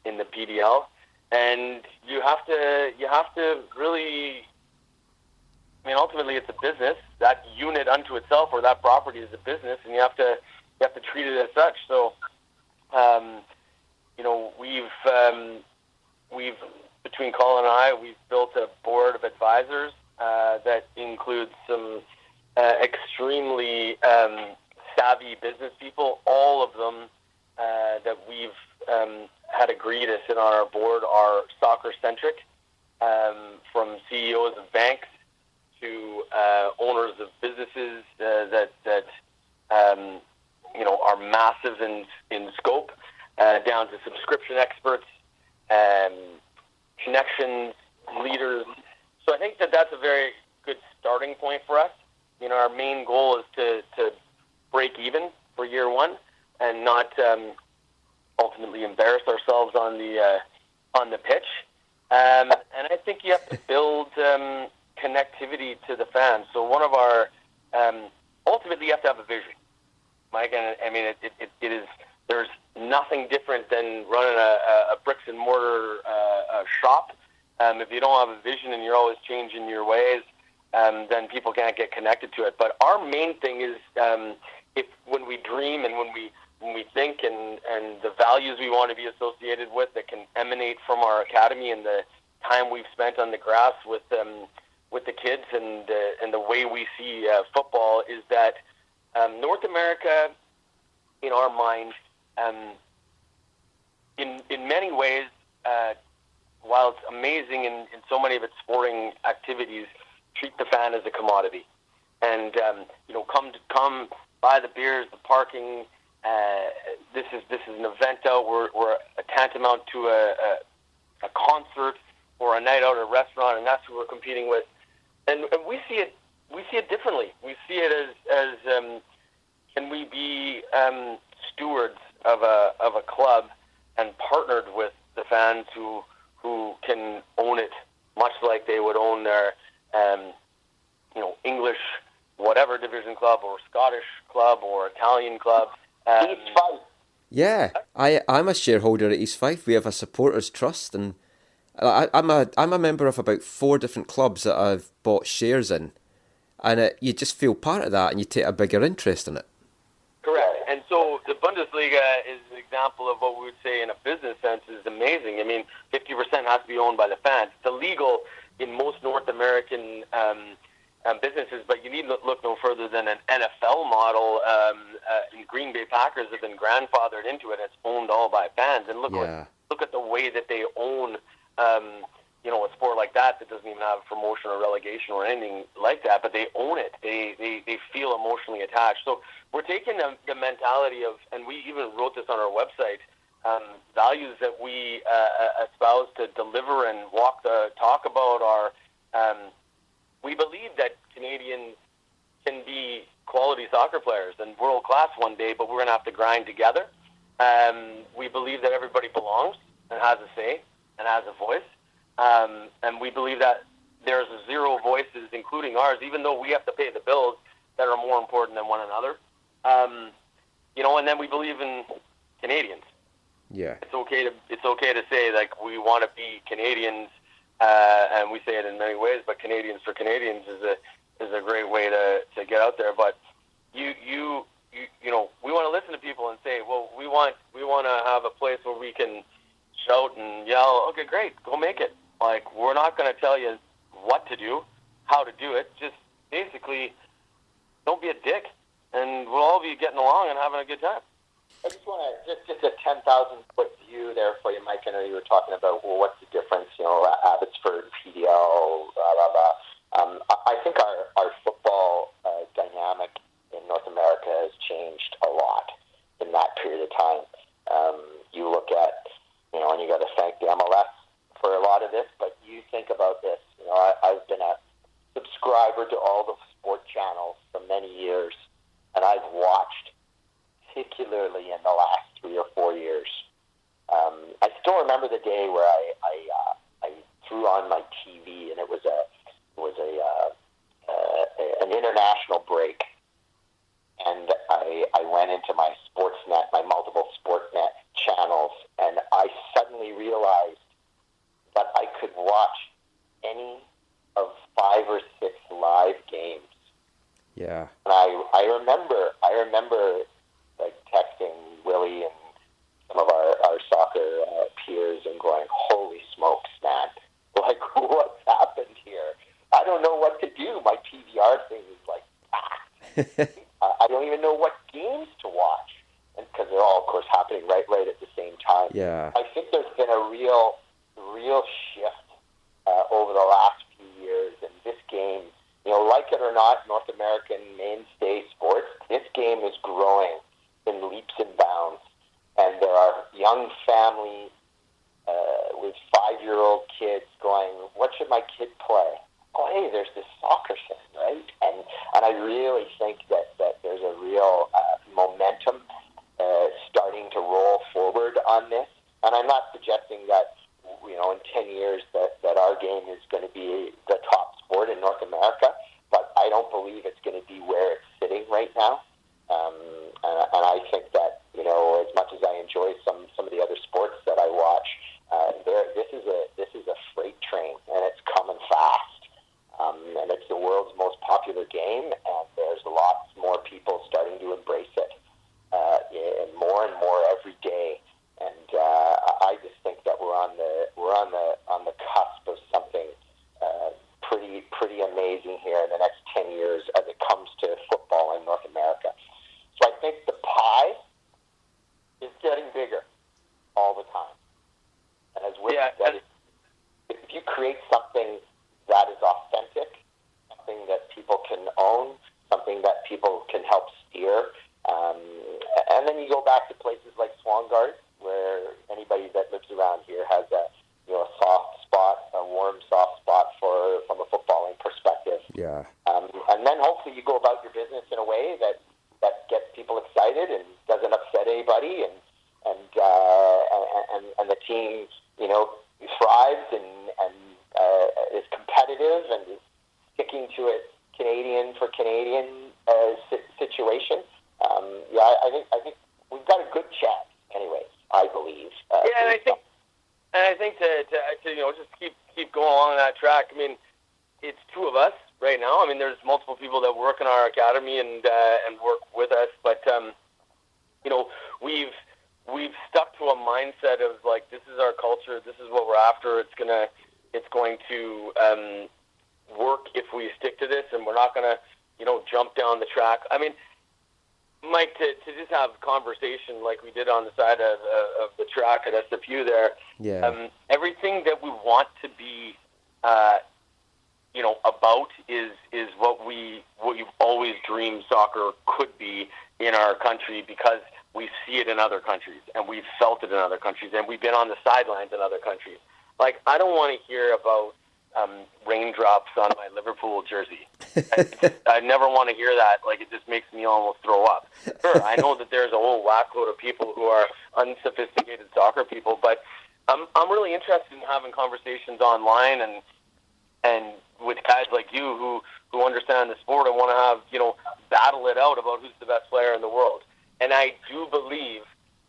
in the PDL. And you have to really, ultimately it's a business. That unit unto itself, or that property, is a business, and you have to treat it as such. So, we've between Colin and I, we've built a board of advisors that includes some extremely savvy business people. All of them that we've had agreed to sit on our board are soccer-centric, from CEOs of banks to owners of businesses that are massive in scope, down to subscription experts, connections, leaders. So I think that's a very good starting point for us. Our main goal is to break even for year one and not ultimately embarrass ourselves on the pitch. And I think you have to build connectivity to the fans. So one of our ultimately you have to have a vision, Mike. And it is. There's nothing different than running a bricks and mortar shop. If you don't have a vision and you're always changing your ways, then people can't get connected to it. But our main thing is when we dream and when we think and the values we want to be associated with that can emanate from our academy and the time we've spent on the grass with the kids and the way we see football, is that North America, in our mind, in many ways, while it's amazing in so many of its sporting activities, treat the fan as a commodity. And come buy the beers, the parking. This is an event out. We're a tantamount to a concert or a night out at a restaurant, and that's who we're competing with. And we see it differently. We see it as can we be stewards of a club and partnered with the fans who can own it, much like they would own their English whatever division club or Scottish club or Italian club. East Fife. Yeah, I'm a shareholder at East Fife. We have a supporters trust, and I'm a member of about 4 different clubs that I've bought shares in, and you just feel part of that, and you take a bigger interest in it. Correct. And so the Bundesliga is an example of what we would say in a business sense is amazing. 50% has to be owned by the fans. It's illegal in most North American businesses, but you need to look no further than an NFL model. In Green Bay Packers have been grandfathered into it. It's owned all by fans. And look at the way that they own a sport like that doesn't even have promotion or relegation or anything like that, but they own it. They feel emotionally attached. So we're taking the mentality of, and we even wrote this on our website, values that we espouse to deliver and walk the talk about are, we believe that Canadians can be quality soccer players and world class one day, but we're going to have to grind together. We believe that everybody belongs and has a say and has a voice. And we believe that there's 0 voices, including ours, even though we have to pay the bills, that are more important than one another. And then we believe in Canadians. Yeah, it's okay to say like we want to be Canadians, and we say it in many ways. But Canadians for Canadians is a great way to get out there. But you we want to listen to people and say, well, we want to great, go make it. Like, we're not going to tell you what to do, how to do it. Just basically, don't be a dick, and we'll all be getting along and having a good time. I just want to, just a 10,000-foot view there for you, Mike. I know you were talking about, well, what's the difference, Abbotsford, PDL, blah, blah, blah. I think our football dynamic in North America has changed a lot in that period of time. You look at, and you got to thank the MLS for a lot of this, but you think about this. I've been a subscriber to all the sport channels for many years, and I've watched, particularly in the last 3 or 4 years. I still remember the day where I threw on my TV, and it was an international break, and I went into my Sportsnet, my multiple Sportsnet channels, and I suddenly realized that I could watch any of 5 or 6 live games. Yeah. And I remember like texting Willie and some of our soccer peers and going, holy smokes, man. Like, what's happened here? I don't know what to do. My PVR thing is like packed. I don't even know what games to watch, and because they're all, of course, happening right at the same time. Yeah. I think there's been a real shift over the last few years, and this game, like it or not, North American mainstay sports, this game is growing in leaps and bounds, and there are young families with 5-year-old kids going, what should my kid play? Oh, hey, there's this soccer thing, right? And I really think that there's a real momentum starting to roll forward on this. And I'm not suggesting that, in 10 years that our game is going to be the top sport in North America, but I don't believe it's going to be where it's sitting right now. And I think that, as much as I enjoy some of the other sports that I watch, this is a freight train, and it's coming fast. And it's the world's most popular game, and there's lots more people starting to embrace it, and more every day. And I just think that we're on the cusp of something pretty amazing here in the next 10 years as it comes to football in North America. So I think the pie is getting bigger all the time. And as Will said, if you create something that is authentic, something that people can own, something that people can help steer, and then you go back to places like Swangard, where anybody that lives around here has a soft spot, a warm soft spot from a footballing perspective. Yeah. And then hopefully you go about your business in a way that gets people excited and doesn't upset anybody, and the team thrives and is competitive and is sticking to its Canadian for Canadian situation. I think we've got a good chance, anyways. I believe. And I think to just keep going along that track. I mean, it's 2 of us right now. I mean, there's multiple people that work in our academy and work with us, but we've stuck to a mindset of like, this is our culture, this is what we're after. It's going to work if we stick to this, and we're not going to jump down the track. I mean, Mike, to just have conversation like we did on the side of the track at SFU there. Yeah. Everything that we want to be, about is what you've always dreamed soccer could be in our country, because we see it in other countries, and we've felt it in other countries, and we've been on the sidelines in other countries. Like, I don't want to hear about raindrops on my Liverpool jersey. I never want to hear that. Like, it just makes me almost throw up. Sure, I know that there's a whole whackload of people who are unsophisticated soccer people, but I'm really interested in having conversations online and with guys like you who understand the sport and want to have, battle it out about who's the best player in the world. And I do believe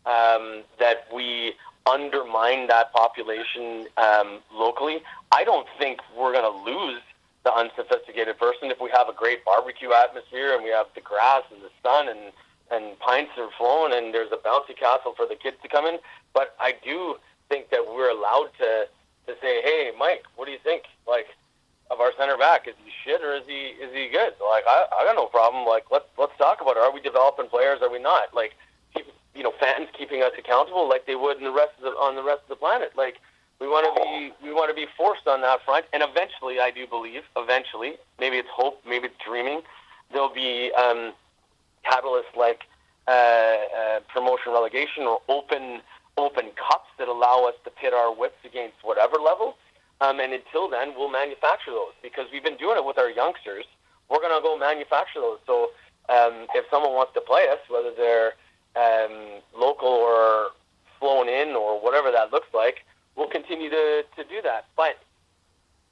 that we undermine that population locally. I don't think we're going to lose the unsophisticated person if we have a great barbecue atmosphere and we have the grass and the sun and pints are flowing and there's a bouncy castle for the kids to come in. But I do think that we're allowed to to say, hey, Mike, what do you think? Like, of our center back, is he shit or is he good? Like, I got no problem. Like, let's talk about it. Are we developing players? Are we not? Like, fans keeping us accountable like they would on the rest of the planet. Like, we want to be forced on that front. And eventually, I do believe, maybe it's hope, maybe it's dreaming, there'll be catalysts like promotion, relegation, or open cups that allow us to pit our wits against whatever level. And until then, we'll manufacture those because we've been doing it with our youngsters. We're going to go manufacture those. So if someone wants to play us, whether they're local or flown in or whatever that looks like, we'll continue to do that. But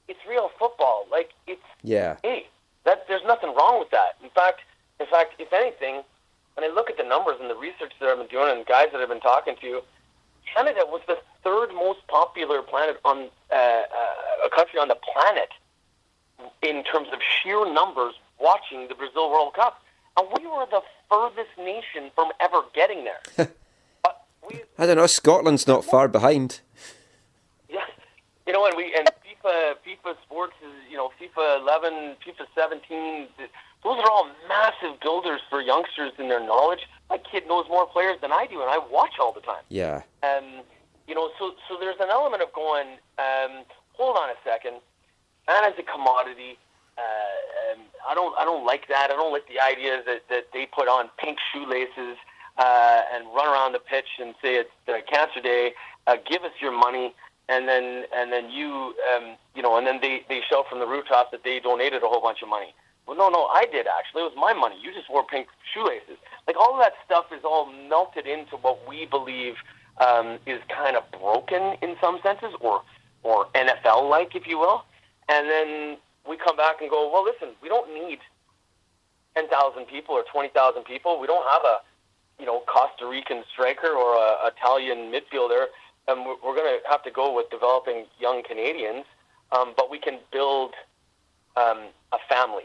it's real football. Like, hey, there's nothing wrong with that. In fact, if anything, when I look at the numbers and the research that I've been doing and guys that I've been talking to, Canada was the third most popular a country on the planet in terms of sheer numbers watching the Brazil World Cup. And we were the furthest nation from ever getting there. I don't know, Scotland's not far behind. Yeah. And FIFA sports is, FIFA 11, FIFA 17, those are all massive builders for youngsters in their knowledge. My kid knows more players than I do, and I watch all the time. Yeah. So there's an element of going, hold on a second, man is a commodity. I don't like that. I don't like the idea that they put on pink shoelaces and run around the pitch and say it's Cancer Day. Give us your money, and then you and then they shout from the rooftops that they donated a whole bunch of money. Well, no, I did actually. It was my money. You just wore pink shoelaces. Like, all of that stuff is all melted into what we believe is kind of broken in some senses, or NFL-like, if you will. And then we come back and go, well, listen, we don't need 10,000 people or 20,000 people. We don't have a Costa Rican striker or a Italian midfielder. We're going to have to go with developing young Canadians, but we can build a family.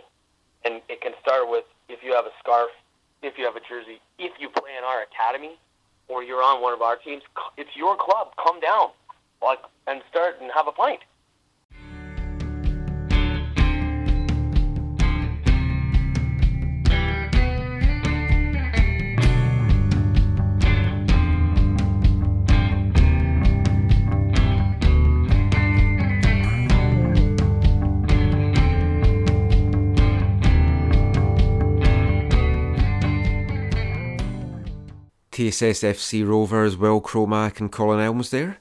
And it can start with, if you have a scarf, if you have a jersey, if you play in our academy, or you're on one of our teams, it's your club. Come down, and start and have a pint. TSS FC Rovers, Will Cromack and Colin Elmes there.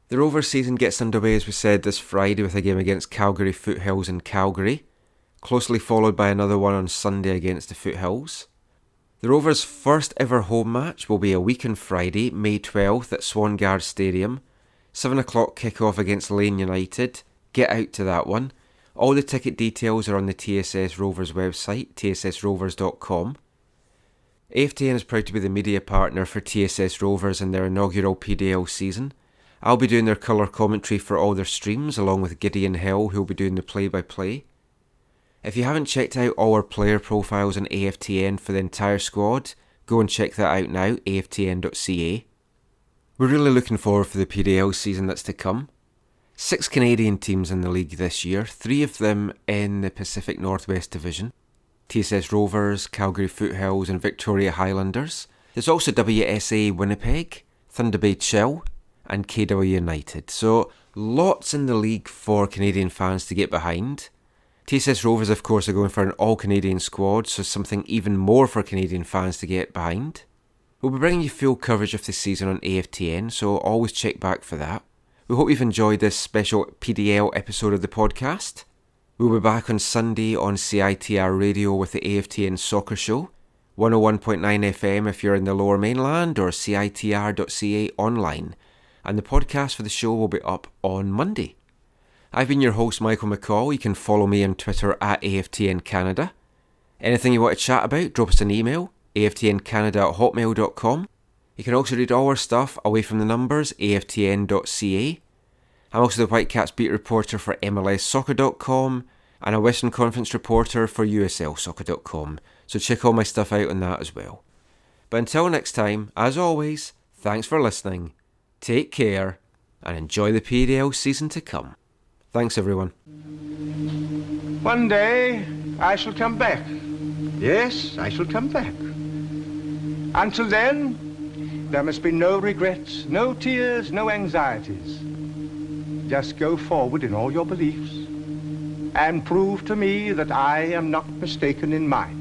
The Rovers season gets underway, as we said, this Friday with a game against Calgary Foothills in Calgary, closely followed by another one on Sunday against the Foothills. The Rovers' first ever home match will be a week on Friday, May 12th at Swangard Stadium. 7 o'clock kick-off against Lane United. Get out to that one. All the ticket details are on the TSS Rovers website, tssrovers.com. AFTN is proud to be the media partner for TSS Rovers in their inaugural PDL season. I'll be doing their colour commentary for all their streams, along with Gideon Hill, who'll be doing the play-by-play. If you haven't checked out all our player profiles on AFTN for the entire squad, go and check that out now, AFTN.ca. We're really looking forward for the PDL season that's to come. 6 Canadian teams in the league this year, 3 of them in the Pacific Northwest Division. TSS Rovers, Calgary Foothills and Victoria Highlanders. There's also WSA Winnipeg, Thunder Bay Chill and KW United. So lots in the league for Canadian fans to get behind. TSS Rovers, of course, are going for an all-Canadian squad, so something even more for Canadian fans to get behind. We'll be bringing you full coverage of the season on AFTN, so always check back for that. We hope you've enjoyed this special PDL episode of the podcast. We'll be back on Sunday on CITR Radio with the AFTN Soccer Show, 101.9 FM if you're in the Lower Mainland, or CITR.ca online. And the podcast for the show will be up on Monday. I've been your host, Michael McCall. You can follow me on Twitter at AFTN Canada. Anything you want to chat about, drop us an email, aftncanada@hotmail.com. You can also read all our stuff away from the numbers, aftn.ca. I'm also the Whitecaps beat reporter for MLSsoccer.com and a Western Conference reporter for USLsoccer.com, so check all my stuff out on that as well. But until next time, as always, thanks for listening, take care, and enjoy the PDL season to come. Thanks everyone. One day I shall come back. Yes, I shall come back. Until then, there must be no regrets, no tears, no anxieties. Just go forward in all your beliefs and prove to me that I am not mistaken in mine.